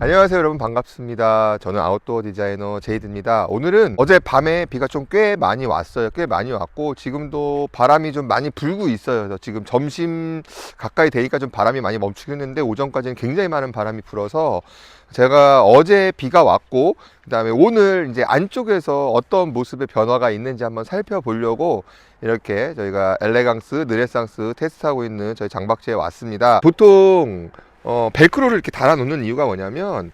안녕하세요 여러분, 반갑습니다. 저는 아웃도어 디자이너 제이드입니다. 오늘은 어젯밤에 비가 좀 꽤 많이 왔어요. 꽤 많이 왔고 지금도 바람이 좀 많이 불고 있어요. 그래서 지금 점심 가까이 되니까 좀 바람이 많이 멈추긴 했는데 오전까지는 굉장히 많은 바람이 불어서 제가 어제 비가 왔고 그 다음에 오늘 이제 안쪽에서 어떤 모습의 변화가 있는지 한번 살펴보려고 이렇게 저희가 엘레강스, 르네상스 테스트하고 있는 저희 장박지에 왔습니다. 보통 벨크로를 이렇게 달아 놓는 이유가 뭐냐면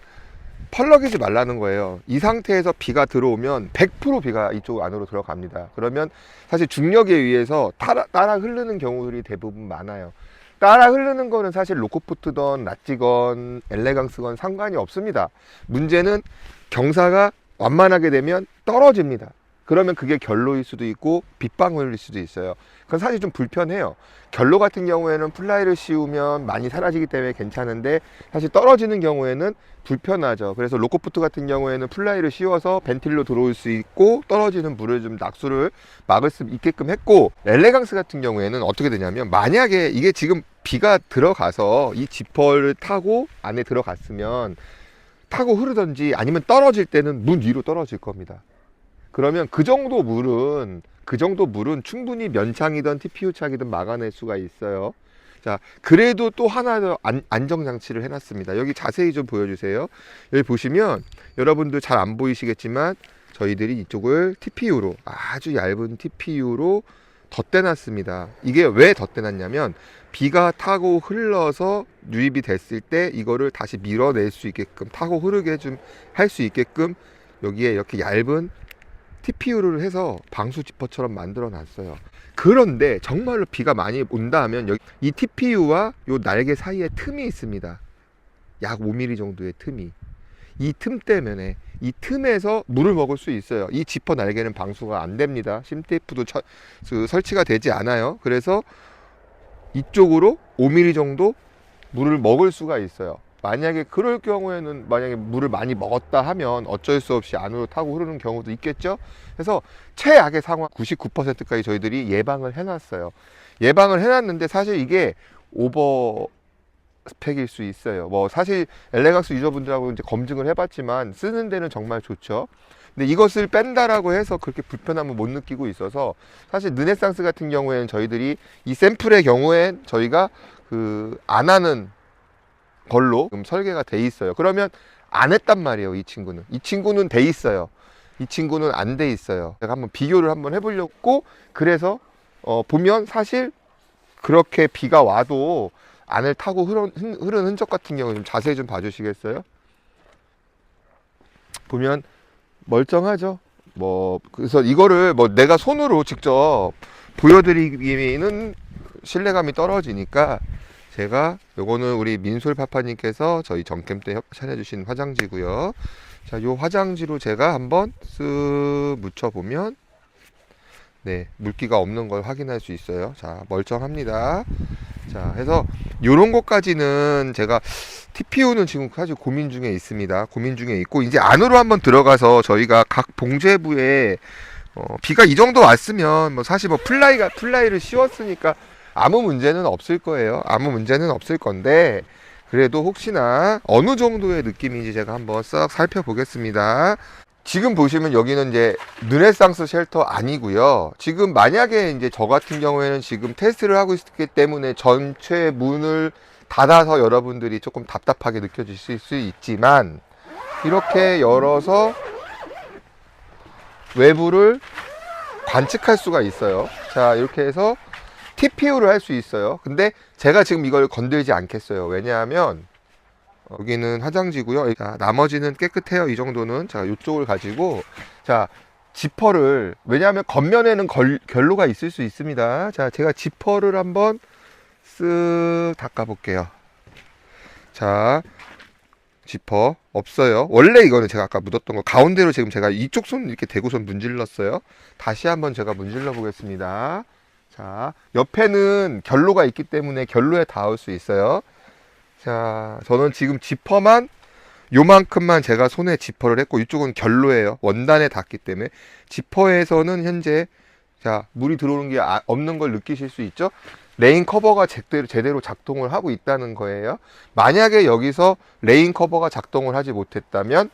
펄럭이지 말라는 거예요. 이 상태에서 비가 들어오면 100% 비가 이쪽 안으로 들어갑니다. 그러면 사실 중력에 의해서 따라 흐르는 경우들이 대부분 많아요. 따라 흐르는 거는 사실 로코포트건 낫지건 엘레강스건 상관이 없습니다. 문제는 경사가 완만하게 되면 떨어집니다. 그러면 그게 결로일 수도 있고 빗방울일 수도 있어요. 그건 사실 좀 불편해요. 결로 같은 경우에는 플라이를 씌우면 많이 사라지기 때문에 괜찮은데 사실 떨어지는 경우에는 불편하죠. 그래서 로코포트 같은 경우에는 플라이를 씌워서 벤틸로 들어올 수 있고 떨어지는 물을 좀 낙수를 막을 수 있게끔 했고, 엘레강스 같은 경우에는 어떻게 되냐면 만약에 이게 지금 비가 들어가서 이 지퍼를 타고 안에 들어갔으면 타고 흐르든지 아니면 떨어질 때는 문 위로 떨어질 겁니다. 그러면 그 정도 물은 충분히 면창이든 TPU 착이든 막아낼 수가 있어요. 자, 그래도 또 하나 더 안정장치를 해놨습니다. 여기 자세히 좀 보여주세요. 여기 보시면 여러분들 잘 안 보이시겠지만 저희들이 이쪽을 TPU로, 아주 얇은 TPU로 덧대놨습니다. 이게 왜 덧대놨냐면 비가 타고 흘러서 유입이 됐을 때 이거를 다시 밀어낼 수 있게끔, 타고 흐르게 좀 할 수 있게끔 여기에 이렇게 얇은 TPU를 해서 방수 지퍼처럼 만들어 놨어요. 그런데 정말로 비가 많이 온다 하면 여기 이 TPU와 요 날개 사이에 틈이 있습니다. 약 5mm 정도의 틈이. 이 틈 때문에 이 틈에서 물을 먹을 수 있어요. 이 지퍼 날개는 방수가 안 됩니다. 심테이프도 설치가 되지 않아요. 그래서 이쪽으로 5mm 정도 물을 먹을 수가 있어요. 만약에 그럴 경우에는, 만약에 물을 많이 먹었다 하면 어쩔 수 없이 안으로 타고 흐르는 경우도 있겠죠. 그래서 최악의 상황 99%까지 저희들이 예방을 해놨어요. 예방을 해놨는데 사실 이게 오버 스펙일 수 있어요. 뭐 사실 엘레강스 유저분들하고 이제 검증을 해봤지만 쓰는 데는 정말 좋죠. 근데 이것을 뺀다라고 해서 그렇게 불편함을 못 느끼고 있어서, 사실 르네상스 같은 경우에는 저희들이 이 샘플의 경우엔 저희가 안 하는 걸로 설계가 돼 있어요. 그러면 안 했단 말이에요. 이 친구는 돼 있어요. 이 친구는 안 돼 있어요. 제가 한번 비교를 한번 해보려고. 그래서 보면 사실 그렇게 비가 와도 안을 타고 흐르는 흔적 같은 경우 좀 자세히 좀 봐주시겠어요? 보면 멀쩡하죠. 뭐 그래서 이거를 뭐 내가 손으로 직접 보여드리기는 신뢰감이 떨어지니까, 제가 요거는 우리 민솔 파파님께서 저희 정캠 때 협찬해 주신 화장지고요. 자, 요 화장지로 제가 한번 쓱 묻혀보면 네, 물기가 없는 걸 확인할 수 있어요. 자, 멀쩡합니다. 자, 해서 요런 것까지는 제가 TPU는 지금 사실 고민 중에 있습니다. 고민 중에 있고, 이제 안으로 한번 들어가서 저희가 각 봉제부에 비가 이 정도 왔으면 뭐 사실 뭐 플라이를 씌웠으니까 아무 문제는 없을 거예요. 아무 문제는 없을 건데, 그래도 혹시나 어느 정도의 느낌인지 제가 한번 싹 살펴보겠습니다. 지금 보시면 여기는 이제 르네상스 쉘터 아니고요. 지금 만약에 이제 저 같은 경우에는 지금 테스트를 하고 있기 때문에 전체 문을 닫아서 여러분들이 조금 답답하게 느껴지실 수 있지만, 이렇게 열어서 외부를 관측할 수가 있어요. 자, 이렇게 해서 TPU를 할 수 있어요. 근데 제가 지금 이걸 건들지 않겠어요. 왜냐하면 여기는 화장지고요. 자, 나머지는 깨끗해요. 이 정도는. 자, 이쪽을 가지고, 자, 지퍼를, 왜냐하면 겉면에는 결로가 있을 수 있습니다. 자, 제가 지퍼를 한번 쓱 닦아 볼게요. 자, 지퍼 없어요. 원래 이거는 제가 아까 묻었던 거 가운데로 지금 제가 이쪽 손 이렇게 대고선 문질렀어요. 다시 한번 제가 문질러 보겠습니다. 자, 옆에는 결로가 있기 때문에 결로에 닿을 수 있어요. 자, 저는 지금 지퍼만 요만큼만 제가 손에 지퍼를 했고, 이쪽은 결로예요. 원단에 닿기 때문에. 지퍼에서는 현재, 자, 물이 들어오는 게 없는 걸 느끼실 수 있죠. 레인 커버가 제대로 작동을 하고 있다는 거예요. 만약에 여기서 레인 커버가 작동을 하지 못했다면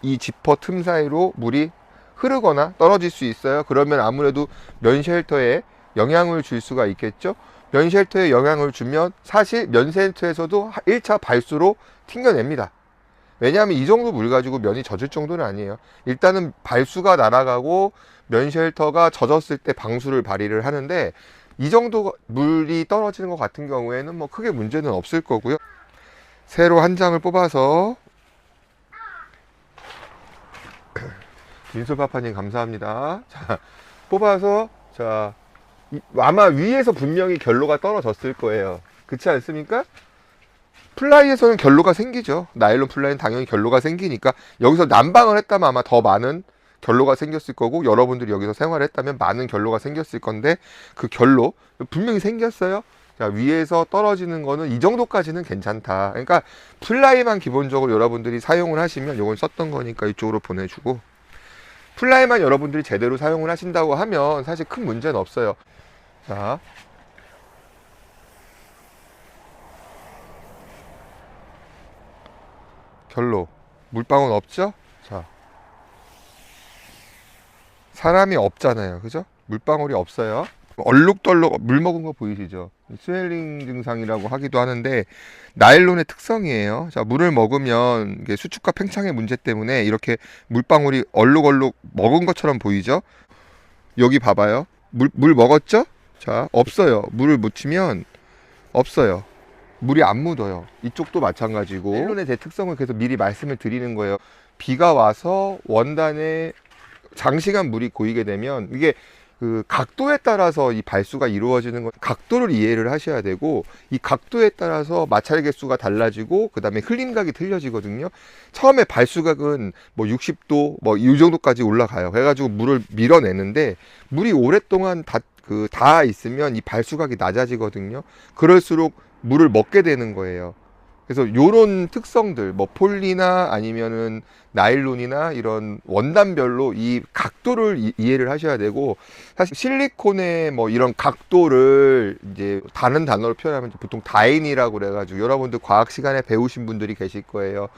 이 지퍼 틈 사이로 물이 흐르거나 떨어질 수 있어요. 그러면 아무래도 면 쉘터에 영향을 줄 수가 있겠죠. 면 쉘터에 영향을 주면 사실 면 쉘터에서도 1차 발수로 튕겨냅니다. 왜냐하면 이 정도 물 가지고 면이 젖을 정도는 아니에요. 일단은 발수가 날아가고 면 쉘터가 젖었을 때 방수를 발휘를 하는데, 이 정도 물이 떨어지는 것 같은 경우에는 뭐 크게 문제는 없을 거고요. 새로 한 장을 뽑아서, 민솔파파님 감사합니다. 자, 뽑아서, 자, 아마 위에서 분명히 결로가 떨어졌을 거예요. 그렇지 않습니까? 플라이에서는 결로가 생기죠. 나일론 플라이는 당연히 결로가 생기니까 여기서 난방을 했다면 아마 더 많은 결로가 생겼을 거고, 여러분들이 여기서 생활을 했다면 많은 결로가 생겼을 건데, 그 결로 분명히 생겼어요. 자, 위에서 떨어지는 거는 이 정도까지는 괜찮다. 그러니까 플라이만 기본적으로 여러분들이 사용을 하시면, 요건 썼던 거니까 이쪽으로 보내주고, 플라이만 여러분들이 제대로 사용을 하신다고 하면 사실 큰 문제는 없어요. 자, 결로 물방울 없죠? 자, 사람이 없잖아요, 그죠? 물방울이 없어요. 얼룩덜룩 물 먹은 거 보이시죠? 스웰링 증상이라고 하기도 하는데, 나일론의 특성이에요. 자, 물을 먹으면 이게 수축과 팽창의 문제 때문에 이렇게 물방울이 얼룩얼룩 먹은 것처럼 보이죠? 여기 봐봐요. 물 먹었죠? 자, 없어요. 물을 묻히면 없어요. 물이 안 묻어요. 이쪽도 마찬가지고. 나일론의 제 특성을 계속 미리 말씀을 드리는 거예요. 비가 와서 원단에 장시간 물이 고이게 되면, 이게 그 각도에 따라서 이 발수가 이루어지는 건 각도를 이해를 하셔야 되고, 이 각도에 따라서 마찰 개수가 달라지고 그 다음에 흘림각이 틀려지거든요. 처음에 발수각은 뭐 60도 뭐 이 정도까지 올라가요. 그래가지고 물을 밀어내는데, 물이 오랫동안 닿아 있으면 이 발수각이 낮아지거든요. 그럴수록 물을 먹게 되는 거예요. 그래서 요런 특성들, 뭐 폴리나 아니면은 나일론이나 이런 원단별로 이 각도를 이해를 하셔야 되고, 사실 실리콘의 뭐 이런 각도를 이제 다른 단어로 표현하면 보통 다인이라고 그래가지고, 여러분들 과학 시간에 배우신 분들이 계실 거예요.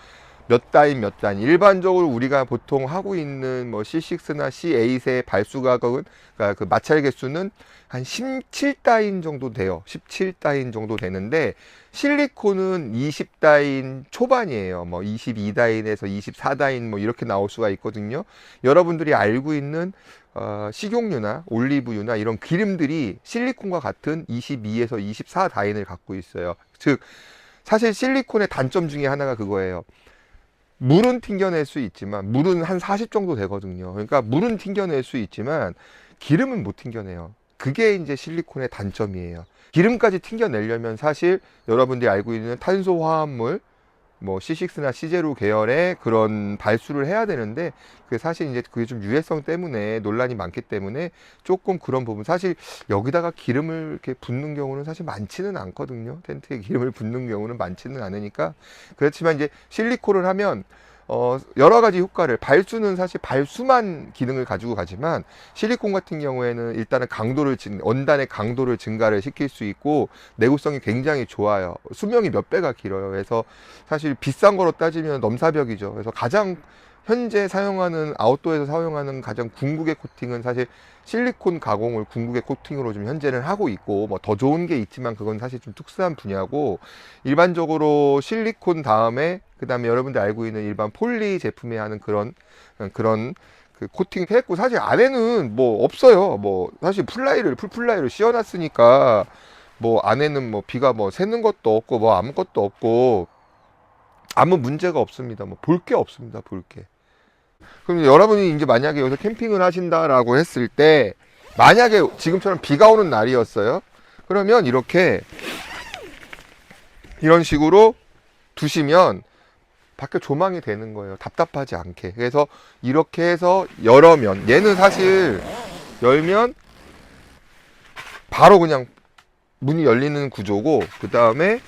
몇 다인 몇 다인. 일반적으로 우리가 보통 하고 있는 뭐 C6나 C8의 발수각은, 그러니까 그 마찰 개수는 한 17다인 정도 돼요. 17다인 정도 되는데, 실리콘은 20다인 초반이에요. 뭐 22다인에서 24다인 뭐 이렇게 나올 수가 있거든요. 여러분들이 알고 있는 식용유나 올리브유나 이런 기름들이 실리콘과 같은 22에서 24다인을 갖고 있어요. 즉, 사실 실리콘의 단점 중에 하나가 그거예요. 물은 튕겨낼 수 있지만, 물은 한 40 정도 되거든요. 그러니까 물은 ting겨낼 수 있지만 기름은 못 튕겨내요. 그게 이제 실리콘의 단점이에요. 기름까지 튕겨내려면 사실 여러분들이 알고 있는 탄소 화합물, 뭐 C6나 C0 계열의 그런 발수를 해야 되는데, 그게 사실 이제 그게 좀 유해성 때문에 논란이 많기 때문에 조금 그런 부분, 사실 여기다가 기름을 이렇게 붓는 경우는 사실 많지는 않거든요. 텐트에 기름을 붓는 경우는 많지는 않으니까. 그렇지만 이제 실리콘을 하면 여러 가지 효과를, 발수는 사실 발수만 기능을 가지고 가지만, 실리콘 같은 경우에는 일단은 원단의 강도를 증가를 시킬 수 있고, 내구성이 굉장히 좋아요. 수명이 몇 배가 길어요. 그래서 사실 비싼 거로 따지면 넘사벽이죠. 그래서 가장 현재 사용하는, 아웃도어에서 사용하는 가장 궁극의 코팅은 사실 실리콘 가공을 궁극의 코팅으로 좀 현재는 하고 있고, 뭐 더 좋은 게 있지만 그건 사실 좀 특수한 분야고, 일반적으로 실리콘 다음에 그 다음에 여러분들 알고 있는 일반 폴리 제품에 하는 그런 그 코팅 했고, 사실 안에는 뭐 없어요. 뭐 사실 풀플라이를 씌워놨으니까 뭐 안에는 뭐 비가 뭐 새는 것도 없고 뭐 아무것도 없고 아무 문제가 없습니다. 뭐 볼 게 없습니다. 볼 게. 그럼 여러분이 이제 만약에 여기서 캠핑을 하신다라고 했을 때, 만약에 지금처럼 비가 오는 날이었어요. 그러면 이렇게 이런 식으로 두시면 밖에 조망이 되는 거예요. 답답하지 않게. 그래서 이렇게 해서 열으면, 얘는 사실 열면 바로 그냥 문이 열리는 구조고, 그 다음에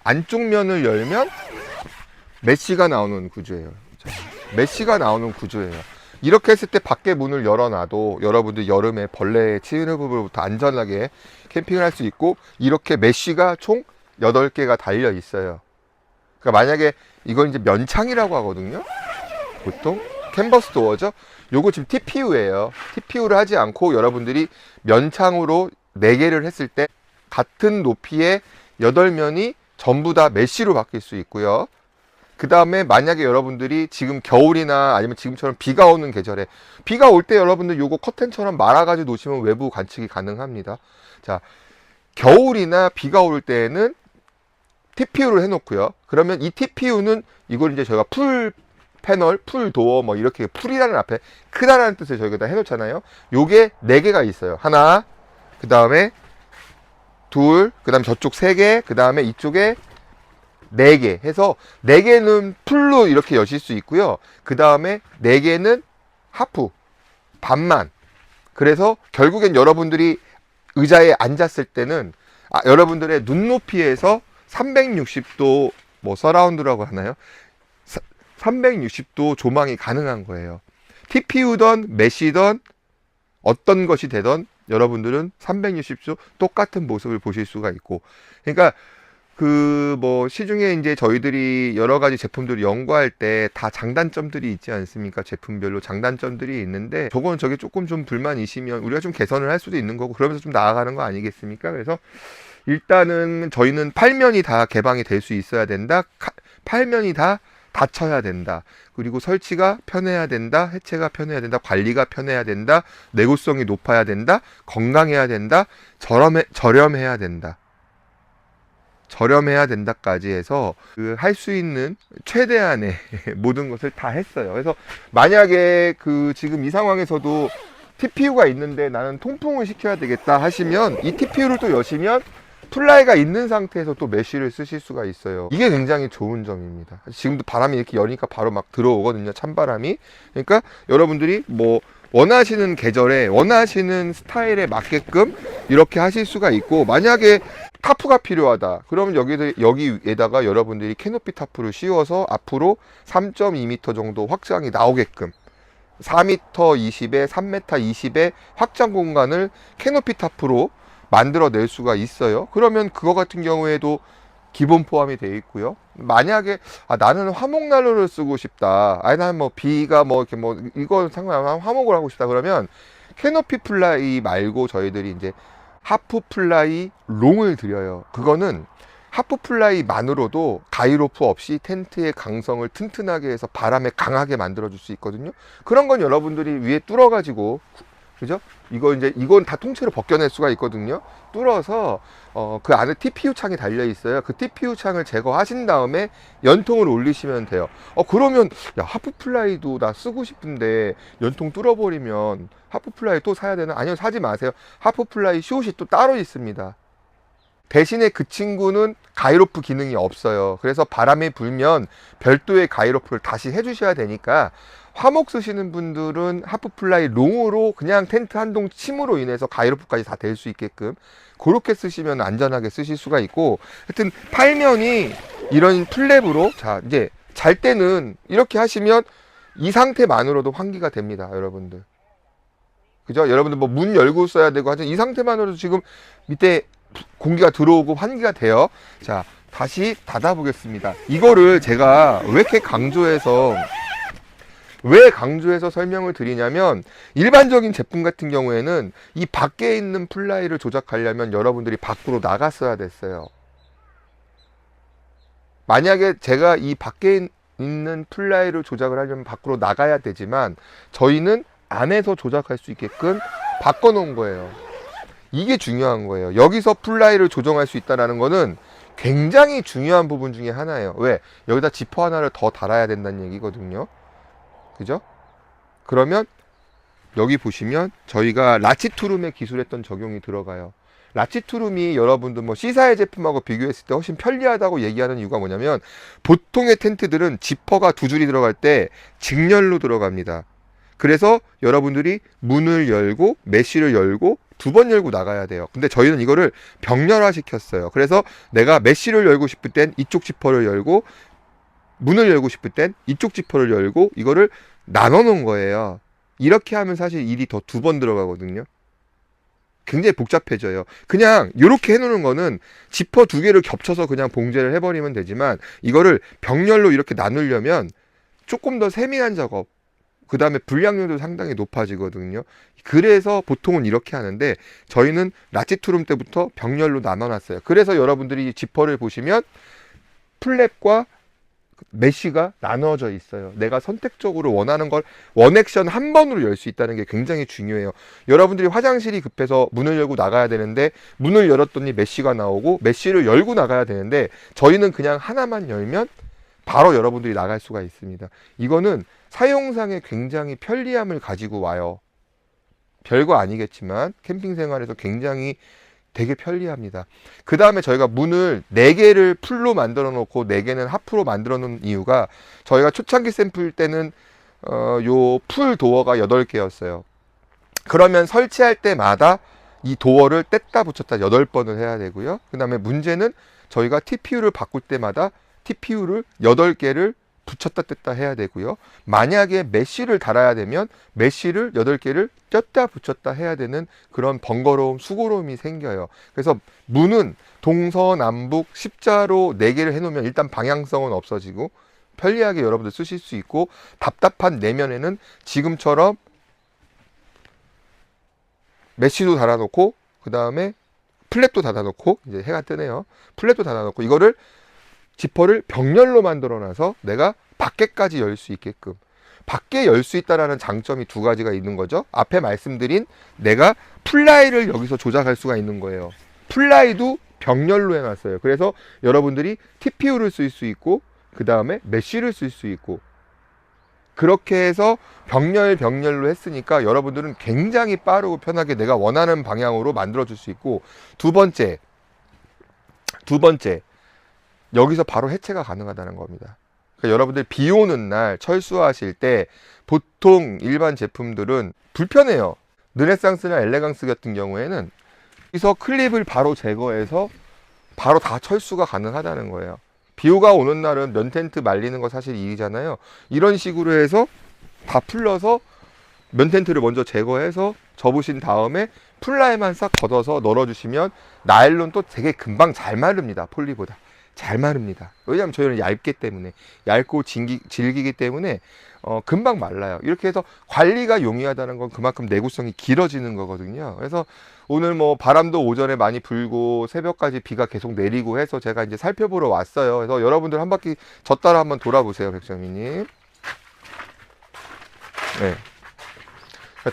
안쪽 면을 열면 메쉬가 나오는 구조예요. 메쉬가 나오는 구조예요. 이렇게 했을 때 밖에 문을 열어놔도 여러분들 여름에 벌레 침입으로부터 안전하게 캠핑을 할 수 있고, 이렇게 메쉬가 총 8개가 달려 있어요. 그러니까 만약에 이건 이제 면창이라고 하거든요. 보통 캔버스 도어죠. 요거 지금 TPU예요. TPU를 하지 않고 여러분들이 면창으로 4개를 했을 때 같은 높이의 8면이 전부 다 메쉬로 바뀔 수 있고요. 그 다음에 만약에 여러분들이 지금 겨울이나 아니면 지금처럼 비가 오는 계절에, 비가 올 때 여러분들 요거 커튼처럼 말아가지고 놓으시면 외부 관측이 가능합니다. 자, 겨울이나 비가 올 때에는 TPU를 해놓고요. 그러면 이 TPU는 이걸 이제 저희가 풀 패널, 풀 도어, 뭐 이렇게 풀이라는 앞에 크다라는 뜻을 저희가 다 해놓잖아요. 요게 4개가 있어요. 하나, 그 다음에 둘, 그 다음에 저쪽 3개, 그 다음에 이쪽에 4개 해서 4개는 풀로 이렇게 여실 수 있고요. 그 다음에 4개는 하프, 반만. 그래서 결국엔 여러분들이 의자에 앉았을 때는 여러분들의 눈높이에서 360도 뭐 서라운드라고 하나요? 360도 조망이 가능한 거예요. TPU든 메쉬든 어떤 것이 되든 여러분들은 360도 똑같은 모습을 보실 수가 있고, 그러니까 그 뭐 시중에 이제 저희들이 여러 가지 제품들을 연구할 때 다 장단점들이 있지 않습니까? 제품별로 장단점들이 있는데, 저게 조금 좀 불만이시면 우리가 좀 개선을 할 수도 있는 거고, 그러면서 좀 나아가는 거 아니겠습니까? 그래서 일단은 저희는 8면이 다 개방이 될 수 있어야 된다. 8면이 다 닫혀야 된다. 그리고 설치가 편해야 된다. 해체가 편해야 된다. 관리가 편해야 된다. 내구성이 높아야 된다. 건강해야 된다. 저렴해야 된다. 저렴해야 된다까지 해서 그 할 수 있는 최대한의 모든 것을 다 했어요. 그래서 만약에 그 지금 이 상황에서도 TPU가 있는데 나는 통풍을 시켜야 되겠다 하시면, 이 TPU를 또 여시면 플라이가 있는 상태에서 또 메쉬를 쓰실 수가 있어요. 이게 굉장히 좋은 점입니다. 지금도 바람이 이렇게 여니까 바로 막 들어오거든요. 찬바람이. 그러니까 여러분들이 뭐 원하시는 계절에 원하시는 스타일에 맞게끔 이렇게 하실 수가 있고, 만약에 타프가 필요하다 그러면 여기에다가 여러분들이 캐노피 타프를 씌워서 앞으로 3.2m 정도 확장이 나오게끔 4m 20에 3m 20의 확장 공간을 캐노피 타프로 만들어 낼 수가 있어요. 그러면 그거 같은 경우에도 기본 포함이 되어 있고요. 만약에 나는 화목난로를 쓰고 싶다, 나는 뭐 비가 뭐 이렇게 뭐 이거 상관없이 화목을 하고 싶다 그러면 캐노피 플라이 말고 저희들이 이제 하프 플라이 롱을 드려요. 그거는 하프 플라이만으로도 가이로프 없이 텐트의 강성을 튼튼하게 해서 바람에 강하게 만들어 줄 수 있거든요. 그런 건 여러분들이 위에 뚫어 가지고, 그죠? 이건 다 통째로 벗겨낼 수가 있거든요. 뚫어서 그 안에 TPU 창이 달려 있어요. 그 TPU 창을 제거하신 다음에 연통을 올리시면 돼요. 그러면 야, 하프 플라이도 나 쓰고 싶은데 연통 뚫어버리면 하프 플라이 또 사야 되나? 아니요, 사지 마세요. 하프 플라이 숏이 또 따로 있습니다. 대신에 그 친구는 가이로프 기능이 없어요. 그래서 바람이 불면 별도의 가이로프를 다시 해주셔야 되니까, 화목 쓰시는 분들은 하프플라이 롱으로 그냥 텐트 한동 침으로 인해서 가이로프까지 다 될 수 있게끔 그렇게 쓰시면 안전하게 쓰실 수가 있고, 하여튼 팔면이 이런 플랩으로, 자 이제 잘 때는 이렇게 하시면 이 상태만으로도 환기가 됩니다, 여러분들. 그죠? 여러분들 뭐 문 열고 써야 되고 하여튼 이 상태만으로도 지금 밑에 공기가 들어오고 환기가 돼요. 자, 다시 닫아 보겠습니다. 이거를 제가 왜 강조해서 설명을 드리냐면, 일반적인 제품 같은 경우에는 이 밖에 있는 플라이를 조작하려면 여러분들이 밖으로 나갔어야 됐어요. 만약에 제가 이 밖에 있는 플라이를 조작을 하려면 밖으로 나가야 되지만, 저희는 안에서 조작할 수 있게끔 바꿔 놓은 거예요. 이게 중요한 거예요. 여기서 플라이를 조정할 수 있다는 거는 굉장히 중요한 부분 중에 하나예요. 왜? 여기다 지퍼 하나를 더 달아야 된다는 얘기거든요. 그죠? 그러면 여기 보시면 저희가 라치투룸에 기술했던 적용이 들어가요. 라치투룸이 여러분들 뭐 C사의 제품하고 비교했을 때 훨씬 편리하다고 얘기하는 이유가 뭐냐면, 보통의 텐트들은 지퍼가 2줄이 들어갈 때 직렬로 들어갑니다. 그래서 여러분들이 문을 열고 메쉬를 열고 2번 열고 나가야 돼요. 근데 저희는 이거를 병렬화 시켰어요. 그래서 내가 메쉬를 열고 싶을 땐 이쪽 지퍼를 열고, 문을 열고 싶을 땐 이쪽 지퍼를 열고, 이거를 나눠 놓은 거예요. 이렇게 하면 사실 일이 더 2번 들어가거든요. 굉장히 복잡해져요. 그냥 이렇게 해놓는 거는 지퍼 2개를 겹쳐서 그냥 봉제를 해버리면 되지만, 이거를 병렬로 이렇게 나누려면 조금 더 세밀한 작업, 그 다음에 불량률도 상당히 높아지거든요. 그래서 보통은 이렇게 하는데, 저희는 라치투룸 때부터 병렬로 나눠놨어요. 그래서 여러분들이 지퍼를 보시면 플랩과 메쉬가 나눠져 있어요. 내가 선택적으로 원하는 걸 원액션 한 번으로 열 수 있다는 게 굉장히 중요해요. 여러분들이 화장실이 급해서 문을 열고 나가야 되는데, 문을 열었더니 메쉬가 나오고 메쉬를 열고 나가야 되는데, 저희는 그냥 하나만 열면 바로 여러분들이 나갈 수가 있습니다. 이거는 사용상에 굉장히 편리함을 가지고 와요. 별거 아니겠지만 캠핑 생활에서 굉장히 되게 편리합니다. 그 다음에 저희가 문을 4개를 풀로 만들어 놓고 4개는 하프로 만들어 놓은 이유가, 저희가 초창기 샘플 때는 요 풀 도어가 8개였어요. 그러면 설치할 때마다 이 도어를 뗐다 붙였다 8번을 해야 되고요. 그 다음에 문제는 저희가 TPU를 바꿀 때마다 TPU를 8개를 붙였다 뗐다 해야 되고요. 만약에 메쉬를 달아야 되면 메쉬를 8개를 꼈다 붙였다 해야 되는 그런 번거로움, 수고로움이 생겨요. 그래서 문은 동서남북 십자로 4개를 해놓으면 일단 방향성은 없어지고 편리하게 여러분들 쓰실 수 있고, 답답한 내면에는 지금처럼 메쉬도 달아놓고, 그 다음에 플랩도 닫아놓고, 이제 해가 뜨네요. 플랩도 닫아놓고, 이거를 지퍼를 병렬로 만들어 놔서 내가 밖에까지 열 수 있게끔, 밖에 열 수 있다라는 장점이 2가지가 있는 거죠. 앞에 말씀드린 내가 플라이를 여기서 조작할 수가 있는 거예요. 플라이도 병렬로 해놨어요. 그래서 여러분들이 TPU를 쓸 수 있고, 그 다음에 메쉬를 쓸 수 있고, 그렇게 해서 병렬로 했으니까 여러분들은 굉장히 빠르고 편하게 내가 원하는 방향으로 만들어 줄 수 있고, 두 번째 여기서 바로 해체가 가능하다는 겁니다. 그러니까 여러분들 비 오는 날 철수하실 때 보통 일반 제품들은 불편해요. 르네상스나 엘레강스 같은 경우에는 여기서 클립을 바로 제거해서 바로 다 철수가 가능하다는 거예요. 비가 오는 날은 면 텐트 말리는 거 사실 일이잖아요. 이런 식으로 해서 다 풀러서 면 텐트를 먼저 제거해서 접으신 다음에 플라이만 싹 걷어서 널어주시면, 나일론 또 되게 금방 잘 마릅니다. 폴리보다 잘 마릅니다. 왜냐하면 저희는 얇기 때문에, 얇고 질기기 때문에 금방 말라요. 이렇게 해서 관리가 용이하다는 건 그만큼 내구성이 길어지는 거거든요. 그래서 오늘 뭐 바람도 오전에 많이 불고 새벽까지 비가 계속 내리고 해서 제가 이제 살펴보러 왔어요. 그래서 여러분들 한 바퀴 저 따라 한번 돌아보세요, 백정희님. 네.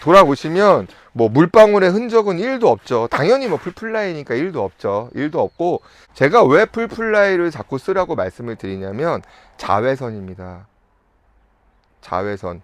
돌아보시면 뭐 물방울의 흔적은 1도 없죠. 당연히 뭐 풀플라이니까 1도 없죠. 1도 없고, 제가 왜 풀플라이를 자꾸 쓰라고 말씀을 드리냐면 자외선입니다. 자외선.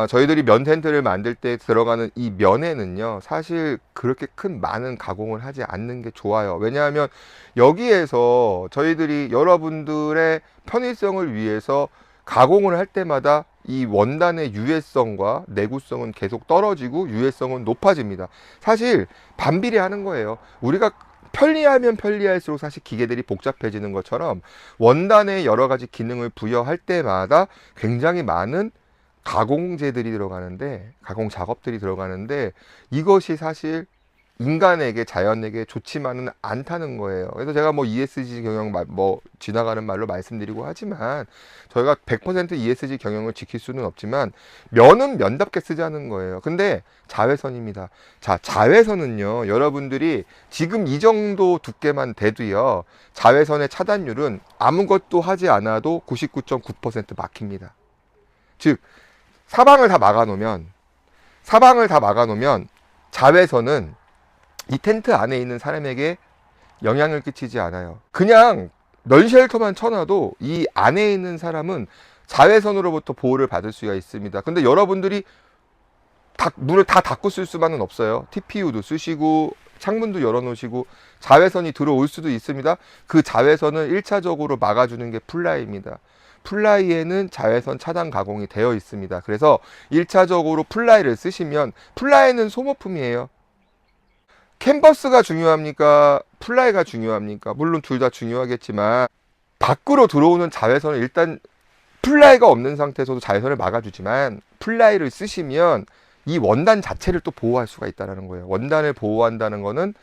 저희들이 면 텐트를 만들 때 들어가는 이 면에는요, 사실 그렇게 많은 가공을 하지 않는 게 좋아요. 왜냐하면 여기에서 저희들이 여러분들의 편의성을 위해서 가공을 할 때마다 이 원단의 유해성과 내구성은 계속 떨어지고 유해성은 높아집니다. 사실 반비례하는 거예요. 우리가 편리하면 편리할수록 사실 기계들이 복잡해지는 것처럼, 원단에 여러 가지 기능을 부여할 때마다 굉장히 많은 가공제들이 들어가는데, 가공 작업들이 들어가는데, 이것이 사실 인간에게, 자연에게 좋지만은 않다는 거예요. 그래서 제가 뭐 ESG 경영 뭐 지나가는 말로 말씀드리고 하지만, 저희가 100% ESG 경영을 지킬 수는 없지만 면은 면답게 쓰자는 거예요. 근데 자외선입니다. 자, 자외선은요, 여러분들이 지금 이 정도 두께만 돼도요, 자외선의 차단율은 아무것도 하지 않아도 99.9% 막힙니다. 즉 사방을 다 막아놓으면 자외선은 이 텐트 안에 있는 사람에게 영향을 끼치지 않아요. 그냥 넌쉘터만 쳐놔도 이 안에 있는 사람은 자외선으로부터 보호를 받을 수가 있습니다. 근데 여러분들이 문을 다 닫고 쓸 수만은 없어요. TPU도 쓰시고 창문도 열어놓으시고 자외선이 들어올 수도 있습니다. 그 자외선을 1차적으로 막아주는 게 플라이입니다. 플라이에는 자외선 차단 가공이 되어 있습니다. 그래서 1차적으로 플라이를 쓰시면, 플라이는 소모품이에요. 캔버스가 중요합니까? 플라이가 중요합니까? 물론 둘 다 중요하겠지만, 밖으로 들어오는 자외선을 일단 풀라이가 없는 상태에서도 자외선을 막아주지만 풀라이를 쓰시면 이 원단 자체를 또 보호할 수가 있다는 거예요. 원단을 보호한다는 거는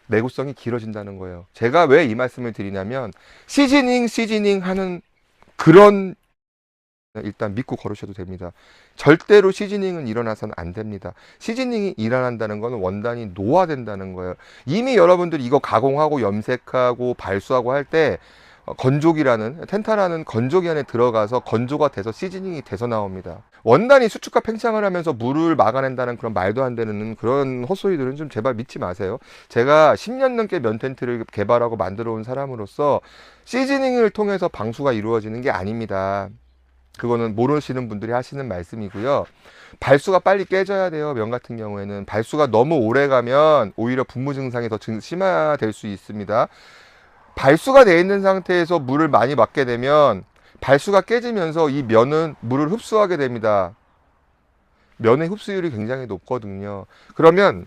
내구성이 길어진다는 거예요. 제가 왜 이 말씀을 드리냐면 시즈닝 하는 그런, 일단 믿고 걸으셔도 됩니다. 절대로 시즈닝은 일어나서는 안 됩니다. 시즈닝이 일어난다는 것은 원단이 노화된다는 거예요. 이미 여러분들이 이거 가공하고 염색하고 발수하고 할 때 건조기라는 텐타라는 건조기 안에 들어가서 건조가 돼서 시즈닝이 돼서 나옵니다. 원단이 수축과 팽창을 하면서 물을 막아낸다는 그런 말도 안 되는 그런 헛소리들은 좀 제발 믿지 마세요. 제가 10년 넘게 면 텐트를 개발하고 만들어 온 사람으로서 시즈닝을 통해서 방수가 이루어지는 게 아닙니다. 그거는 모르시는 분들이 하시는 말씀이고요. 발수가 빨리 깨져야 돼요. 면 같은 경우에는 발수가 너무 오래 가면 오히려 분무 증상이 더 심화될 수 있습니다. 발수가 되어 있는 상태에서 물을 많이 맞게 되면 발수가 깨지면서 이 면은 물을 흡수하게 됩니다. 면의 흡수율이 굉장히 높거든요. 그러면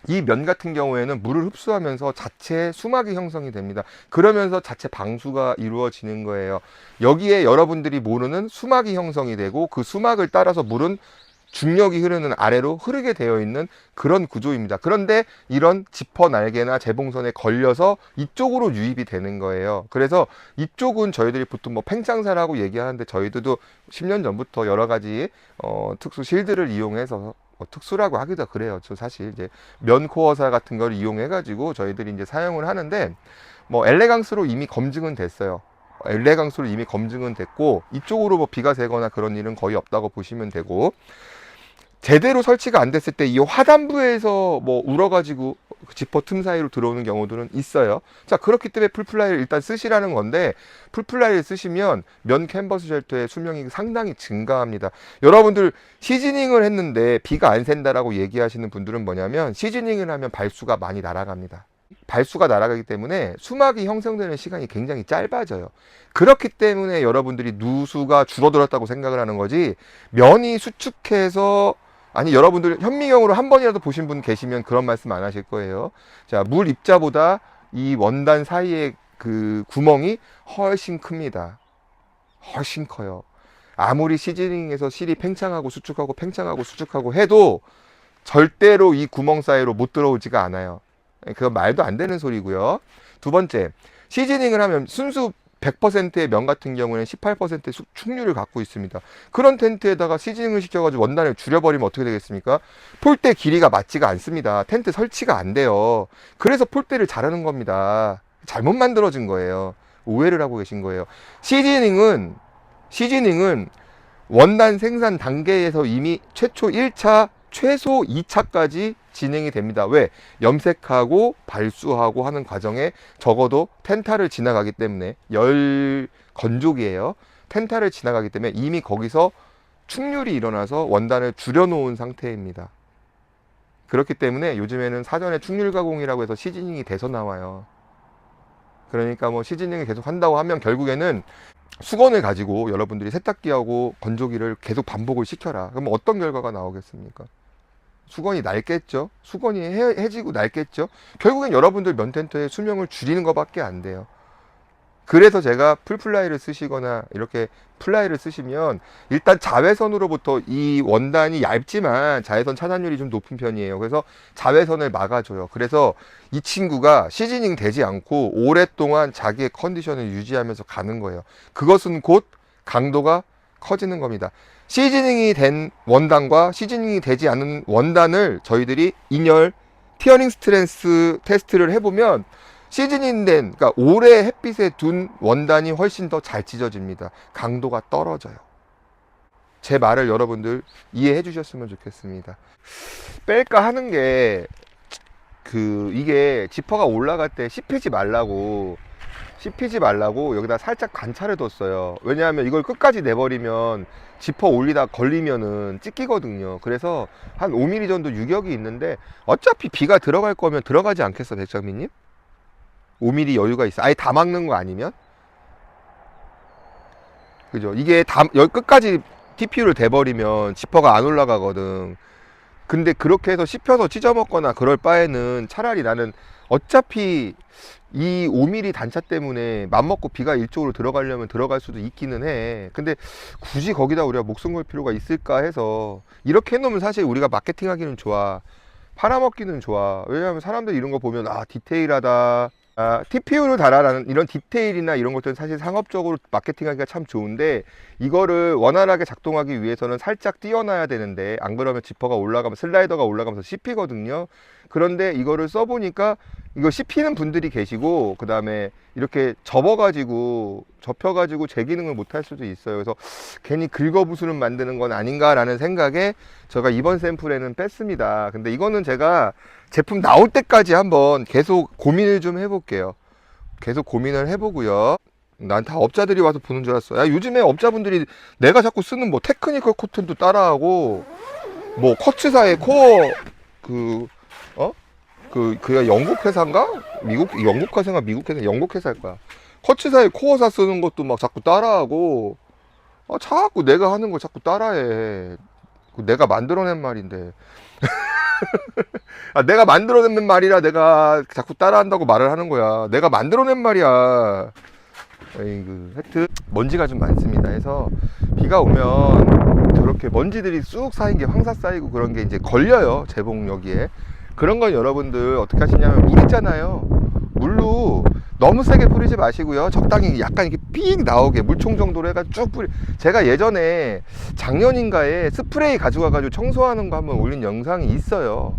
이 면 같은 경우에는 물을 흡수하면서 자체 수막이 형성이 됩니다. 그러면서 자체 방수가 이루어지는 거예요. 여기에 여러분들이 모르는 수막이 형성이 되고 그 수막을 따라서 물은 중력이 흐르는 아래로 흐르게 되어 있는 그런 구조입니다. 그런데 이런 지퍼 날개나 재봉선에 걸려서 이쪽으로 유입이 되는 거예요. 그래서 이쪽은 저희들이 보통 뭐 팽창사라고 얘기하는데 저희들도 10년 전부터 여러 가지 특수 실드를 이용해서 특수라고 하기도 그래요. 저 사실 이제 면 코어사 같은 걸 이용해 가지고 저희들이 이제 사용을 하는데 뭐 엘레강스로 이미 검증은 됐어요. 엘레강스로 이미 검증은 됐고 이쪽으로 뭐 비가 새거나 그런 일은 거의 없다고 보시면 되고, 제대로 설치가 안 됐을 때 이 하단부에서 뭐 울어가지고 지퍼 틈 사이로 들어오는 경우들은 있어요. 자, 그렇기 때문에 풀플라이를 일단 쓰시라는 건데, 풀플라이를 쓰시면 면 캔버스 쉘터의 수명이 상당히 증가합니다. 여러분들 시즈닝을 했는데 비가 안 샌다라고 얘기하시는 분들은 뭐냐면 시즈닝을 하면 발수가 많이 날아갑니다. 발수가 날아가기 때문에 수막이 형성되는 시간이 굉장히 짧아져요. 그렇기 때문에 여러분들이 누수가 줄어들었다고 생각을 하는 거지, 면이 수축해서, 아니 여러분들 현미경으로 한 번이라도 보신 분 계시면 그런 말씀 안 하실 거예요. 자, 물 입자보다 이 원단 사이의 그 구멍이 훨씬 큽니다. 훨씬 커요. 아무리 시즈닝에서 실이 팽창하고 수축하고 팽창하고 수축하고 해도 절대로 이 구멍 사이로 못 들어오지가 않아요. 그건 말도 안 되는 소리고요. 두 번째, 시즈닝을 하면 순수 100%의 면 같은 경우에는 18%의 축률을 갖고 있습니다. 그런 텐트에다가 시즈닝을 시켜가지고 원단을 줄여버리면 어떻게 되겠습니까? 폴대 길이가 맞지가 않습니다. 텐트 설치가 안 돼요. 그래서 폴대를 자르는 겁니다. 잘못 만들어진 거예요. 오해를 하고 계신 거예요. 시즈닝은 원단 생산 단계에서 이미 최초 1차, 최소 2차까지 진행이 됩니다. 왜? 염색하고 발수하고 하는 과정에 적어도 텐타를 지나가기 때문에, 열 건조기예요. 텐타를 지나가기 때문에 이미 거기서 축률이 일어나서 원단을 줄여놓은 상태입니다. 그렇기 때문에 요즘에는 사전에 축률 가공이라고 해서 시즈닝이 돼서 나와요. 그러니까 뭐 시즈닝을 계속 한다고 하면 결국에는 수건을 가지고 여러분들이 세탁기하고 건조기를 계속 반복을 시켜라. 그럼 어떤 결과가 나오겠습니까? 수건이 낡겠죠. 수건이 해지고 낡겠죠. 결국엔 여러분들 면텐트의 수명을 줄이는 것밖에 안 돼요. 그래서 제가 풀플라이를 쓰시거나 이렇게 플라이를 쓰시면 일단 자외선으로부터, 이 원단이 얇지만 자외선 차단율이 좀 높은 편이에요. 그래서 자외선을 막아줘요. 그래서 이 친구가 시즈닝 되지 않고 오랫동안 자기의 컨디션을 유지하면서 가는 거예요. 그것은 곧 강도가 커지는 겁니다. 시즈닝이 된 원단과 시즈닝이 되지 않은 원단을 저희들이 인열 티어링 스트렝스 테스트를 해보면 시즈닝 된, 그러니까 오래 햇빛에 둔 원단이 훨씬 더 잘 찢어집니다. 강도가 떨어져요. 제 말을 여러분들 이해해 주셨으면 좋겠습니다. 뺄까 하는 게, 이게 지퍼가 올라갈 때 씹히지 말라고 여기다 살짝 관찰해 뒀어요. 왜냐하면 이걸 끝까지 내버리면 지퍼 올리다 걸리면은 찢기거든요. 그래서 한 5mm 정도 유격이 있는데, 어차피 비가 들어갈 거면 들어가지 않겠어, 백장민님? 5mm 여유가 있어. 아예 다 막는 거 아니면? 그죠? 이게 여기 끝까지 TPU를 대버리면 지퍼가 안 올라가거든. 근데 그렇게 해서 씹혀서 찢어 먹거나 그럴 바에는 차라리 나는 어차피 이 5mm 단차 때문에 맘먹고 비가 이쪽으로 들어가려면 들어갈 수도 있기는 해. 근데 굳이 거기다 우리가 목숨 걸 필요가 있을까 해서 이렇게 해놓으면 사실 우리가 마케팅하기는 좋아. 팔아먹기는 좋아. 왜냐하면 사람들이 이런 거 보면 아 디테일하다, TPU를 달아라는 이런 디테일이나 이런 것들은 사실 상업적으로 마케팅하기가 참 좋은데 이거를 원활하게 작동하기 위해서는 살짝 띄워놔야 되는데 안 그러면 지퍼가 올라가면 슬라이더가 올라가면서 씹히거든요. 그런데 이거를 써보니까 이거 씹히는 분들이 계시고 그 다음에 이렇게 접혀가지고 제 기능을 못할 수도 있어요. 그래서 괜히 긁어부수는 만드는 건 아닌가라는 생각에 제가 이번 샘플에는 뺐습니다. 근데 이거는 제가 제품 나올 때까지 한번 계속 고민을 좀 해볼게요. 계속 고민을 해보고요. 난 다 업자들이 와서 보는 줄 알았어. 야, 요즘에 업자분들이 내가 자꾸 쓰는 뭐 테크니컬 코튼도 따라하고 뭐 커츠사의 코어 그가 영국 회사인가? 영국 회사인가 미국 회사? 영국 회사일 거야. 커츠사의 코어사 쓰는 것도 막 자꾸 따라하고 자꾸 내가 하는 거 자꾸 따라해. 내가 만들어낸 말인데. 내가 만들어낸 말이라 내가 자꾸 따라한다고 말을 하는 거야. 내가 만들어낸 말이야. 하여튼 먼지가 좀 많습니다. 해서 비가 오면 저렇게 먼지들이 쑥 쌓인 게 황사 쌓이고 그런 게 이제 걸려요. 재봉 여기에. 그런 건 여러분들 어떻게 하시냐면 물 있잖아요. 물로 너무 세게 뿌리지 마시고요. 적당히 약간 이렇게 삑 나오게 물총 정도로 해가지고 쭉 뿌리. 제가 예전에 작년인가에 스프레이 가져가가지고 청소하는 거 한번 올린 영상이 있어요.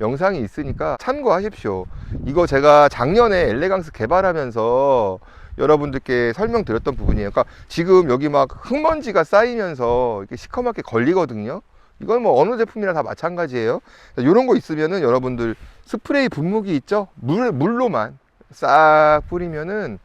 영상이 있으니까 참고하십시오. 이거 제가 작년에 엘레강스 개발하면서 여러분들께 설명드렸던 부분이에요. 그러니까 지금 여기 막 흙먼지가 쌓이면서 이렇게 시커멓게 걸리거든요. 이건 뭐 어느 제품이나 다 마찬가지예요. 이런 거 있으면은 여러분들 스프레이 분무기 있죠? 물로만 싹 뿌리면은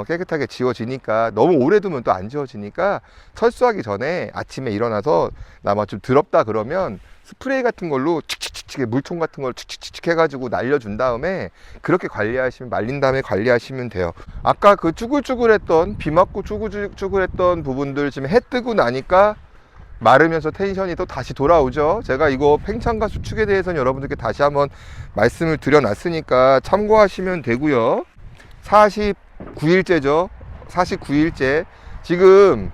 깨끗하게 지워지니까, 너무 오래 두면 또 안 지워지니까 철수하기 전에 아침에 일어나서 나마 좀 더럽다 그러면 스프레이 같은 걸로 칙칙칙 물총 같은 걸 칙칙칙 해가지고 날려준 다음에 그렇게 관리하시면, 말린 다음에 관리하시면 돼요. 아까 그 쭈글쭈글했던, 비 맞고 쭈글쭈글했던 부분들 지금 해 뜨고 나니까 마르면서 텐션이 또 다시 돌아오죠. 제가 이거 팽창과 수축에 대해서는 여러분들께 다시 한번 말씀을 드려놨으니까 참고하시면 되고요. 49일째죠. 49일째. 지금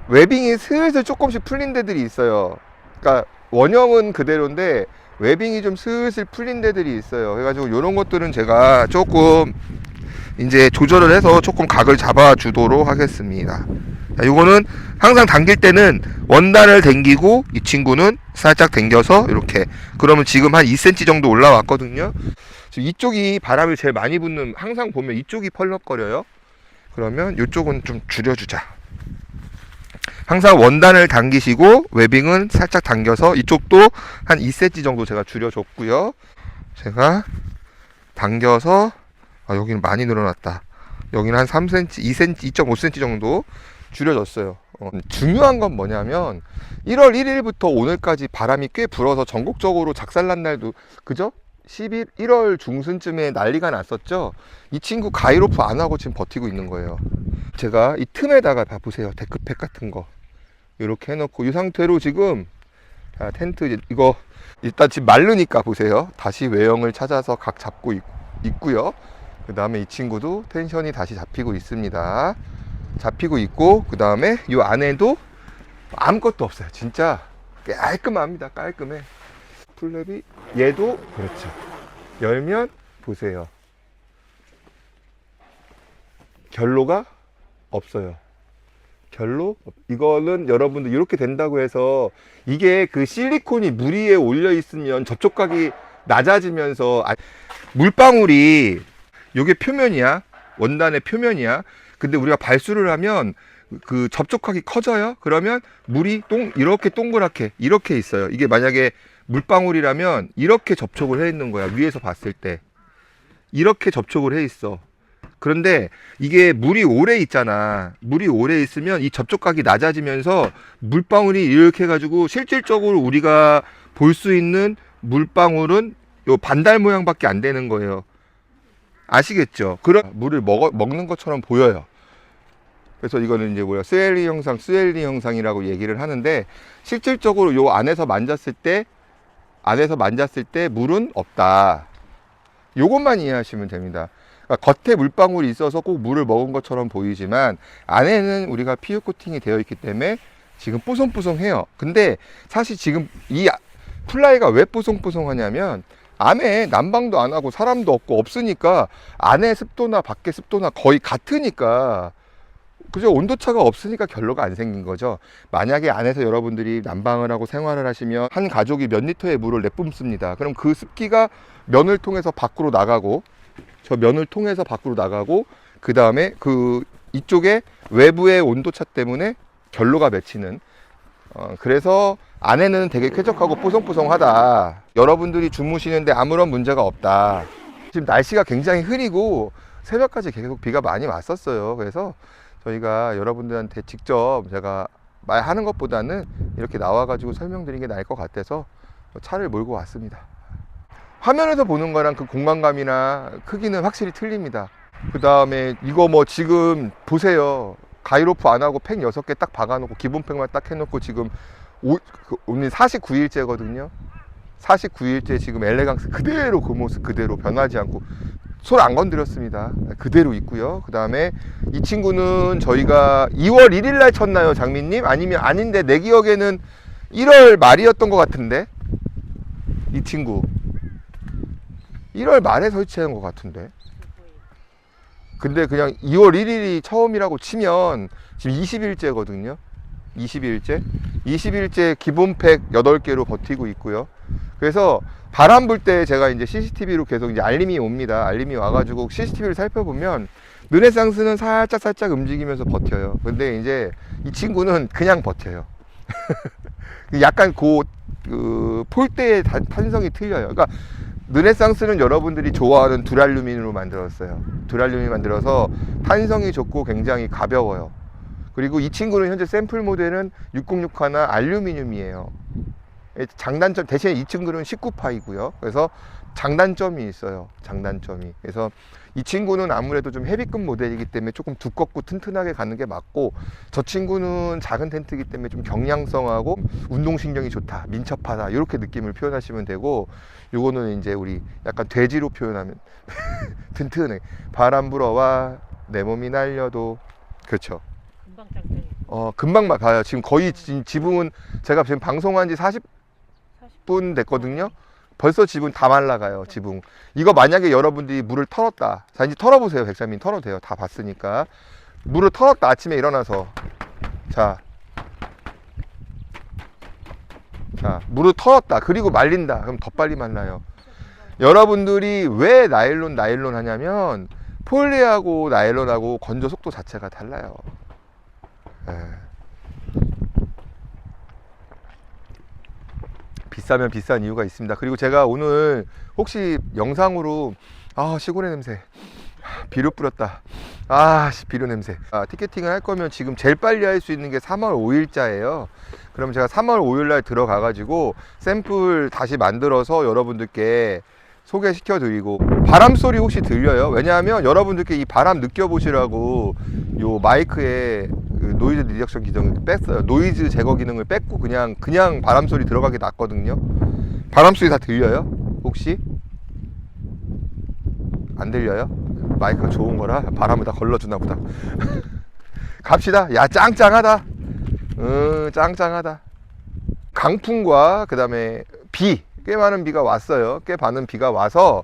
웨빙이 슬슬 조금씩 풀린 데들이 있어요. 그러니까 원형은 그대로인데 웨빙이 좀 슬슬 풀린 데들이 있어요. 그래가지고 이런 것들은 제가 조금 이제 조절을 해서 조금 각을 잡아 주도록 하겠습니다. 자, 요거는 항상 당길 때는 원단을 당기고 이 친구는 살짝 당겨서 이렇게, 그러면 지금 한 2cm 정도 올라왔거든요. 지금 이쪽이 바람이 제일 많이 붙는, 항상 보면 이쪽이 펄럭거려요. 그러면 이쪽은 좀 줄여주자. 항상 원단을 당기시고 웨빙은 살짝 당겨서 이쪽도 한 2cm 정도 제가 줄여줬고요. 제가 당겨서 여기는 많이 늘어났다. 여기는 한 3cm, 2cm, 2.5cm 정도 줄여졌어요. 중요한 건 뭐냐면 1월 1일부터 오늘까지 바람이 꽤 불어서 전국적으로 작살난 날도, 그죠? 1월 중순쯤에 난리가 났었죠. 이 친구 가이로프 안 하고 지금 버티고 있는 거예요. 제가 이 틈에다가 보세요, 데크팩 같은 거 이렇게 해놓고 이 상태로 지금 텐트 이거 일단 지금 마르니까 보세요, 다시 외형을 찾아서 각 잡고 있고요. 그 다음에 이 친구도 텐션이 다시 잡히고 있습니다. 잡히고 있고, 그 다음에 이 안에도 아무것도 없어요. 진짜 깔끔합니다. 깔끔해. 플랩이 얘도 그렇죠. 열면 보세요, 결로가 없어요. 결로. 이거는 여러분들 이렇게 된다고 해서, 이게 그 실리콘이 물 위에 올려 있으면 접촉각이 낮아지면서 물방울이, 요게 표면이야, 원단의 표면이야. 근데 우리가 발수를 하면 그 접촉각이 커져요. 그러면 물이 이렇게 동그랗게 이렇게 있어요. 이게 만약에 물방울이라면 이렇게 접촉을 해 있는 거야. 위에서 봤을 때 이렇게 접촉을 해 있어. 그런데 이게 물이 오래 있잖아. 물이 오래 있으면 이 접촉각이 낮아지면서 물방울이 이렇게 해가지고 실질적으로 우리가 볼 수 있는 물방울은 요 반달 모양밖에 안 되는 거예요. 아시겠죠? 그런 물을 먹는 것처럼 보여요. 그래서 이거는 이제 스웰리 형상이라고 얘기를 하는데, 실질적으로 요 안에서 만졌을 때 안에서 만졌을 때 물은 없다. 요것만 이해하시면 됩니다. 그러니까 겉에 물방울이 있어서 꼭 물을 먹은 것처럼 보이지만 안에는 우리가 피부 코팅이 되어 있기 때문에 지금 뽀송뽀송해요. 근데 사실 지금 이 플라이가 왜 뽀송뽀송하냐면 안에 난방도 안 하고 사람도 없고 없으니까 안에 습도나 밖에 습도나 거의 같으니까, 그죠? 온도차가 없으니까 결로가 안 생긴 거죠. 만약에 안에서 여러분들이 난방을 하고 생활을 하시면 한 가족이 몇 리터의 물을 내뿜습니다. 그럼 그 습기가 면을 통해서 밖으로 나가고, 저 면을 통해서 밖으로 나가고, 그 다음에 그 이쪽에 외부의 온도차 때문에 결로가 맺히는, 그래서 안에는 되게 쾌적하고 뽀송뽀송하다. 여러분들이 주무시는데 아무런 문제가 없다. 지금 날씨가 굉장히 흐리고 새벽까지 계속 비가 많이 왔었어요. 그래서 저희가 여러분들한테 직접 제가 말하는 것보다는 이렇게 나와가지고 설명드리는 게 나을 것 같아서 차를 몰고 왔습니다. 화면에서 보는 거랑 그 공간감이나 크기는 확실히 틀립니다. 그 다음에 이거 뭐 지금 보세요. 가이로프 안 하고 팩 6개 딱 박아놓고 기본 팩만 딱 해놓고 지금 오늘 49일째거든요. 49일째 지금 엘레강스 그대로, 그 모습 그대로 변하지 않고 손 안 건드렸습니다. 그대로 있고요. 그 다음에 이 친구는 저희가 2월 1일 날 쳤나요, 장민님? 아니면 아닌데 내 기억에는 1월 말이었던 것 같은데, 이 친구 1월 말에 설치한 것 같은데. 근데 그냥 2월 1일이 처음이라고 치면 지금 20일째거든요. 20일째 기본 팩 8개로 버티고 있고요. 그래서 바람 불 때 제가 이제 CCTV로 계속 이제 알림이 옵니다. 알림이 와가지고 CCTV를 살펴보면 르네상스는 살짝 움직이면서 버텨요. 근데 이제 이 친구는 그냥 버텨요. 약간 그 폴대의 탄성이 틀려요. 그러니까 르네상스는 여러분들이 좋아하는 두랄루민으로 만들었어요. 두랄루민 만들어서 탄성이 좋고 굉장히 가벼워요. 그리고 이 친구는 현재 샘플 모델은 6061 알루미늄이에요. 장단점, 대신에 이 친구는 19파이고요. 그래서 장단점이 있어요. 장단점이. 그래서 이 친구는 아무래도 좀 헤비급 모델이기 때문에 조금 두껍고 튼튼하게 가는 게 맞고, 저 친구는 작은 텐트이기 때문에 좀 경량성하고 운동신경이 좋다, 민첩하다, 이렇게 느낌을 표현하시면 되고, 요거는 이제 우리 약간 돼지로 표현하면 튼튼해. 바람 불어와 내 몸이 날려도. 그렇죠. 금방 짱짱해. 금방 막 가요. 지금 거의 지붕은 제가 지금 방송한 지 40분 됐거든요. 벌써 지붕 다 말라가요. 지붕. 이거 만약에 여러분들이 물을 털었다. 자, 이제 털어보세요. 백사민 털어도 돼요. 다 봤으니까. 물을 털었다. 아침에 일어나서. 자, 물을 털었다. 그리고 말린다. 그럼 더 빨리 말라요. 여러분들이 왜 나일론 하냐면 폴리하고 나일론하고 건조 속도 자체가 달라요. 비싸면 비싼 이유가 있습니다. 그리고 제가 오늘 혹시 영상으로 시골의 냄새, 비료 뿌렸다, 비료 냄새, 티켓팅을 할 거면 지금 제일 빨리 할 수 있는 게 3월 5일자예요 그럼 제가 3월 5일 날 들어가 가지고 샘플 다시 만들어서 여러분들께 소개시켜 드리고, 바람 소리 혹시 들려요? 왜냐하면 여러분들께 이 바람 느껴보시라고 요 마이크에 그 노이즈 리덕션 기능을 뺐어요. 노이즈 제거 기능을 뺐고 그냥 바람 소리 들어가게 놨거든요. 바람 소리 다 들려요? 혹시? 안 들려요? 마이크가 좋은 거라 바람을 다 걸러주나 보다. 갑시다. 야, 짱짱하다. 짱짱하다. 강풍과 그 다음에 꽤 많은 비가 왔어요. 꽤 많은 비가 와서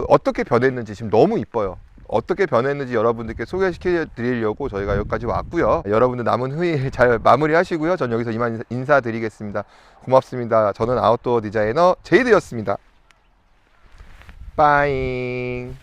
어떻게 변했는지 지금 너무 이뻐요. 어떻게 변했는지 여러분들께 소개시켜 드리려고 저희가 여기까지 왔고요. 여러분들 남은 휴일 잘 마무리 하시고요. 전 여기서 이만 인사드리겠습니다. 고맙습니다. 저는 아웃도어 디자이너 제이드였습니다. 빠잉.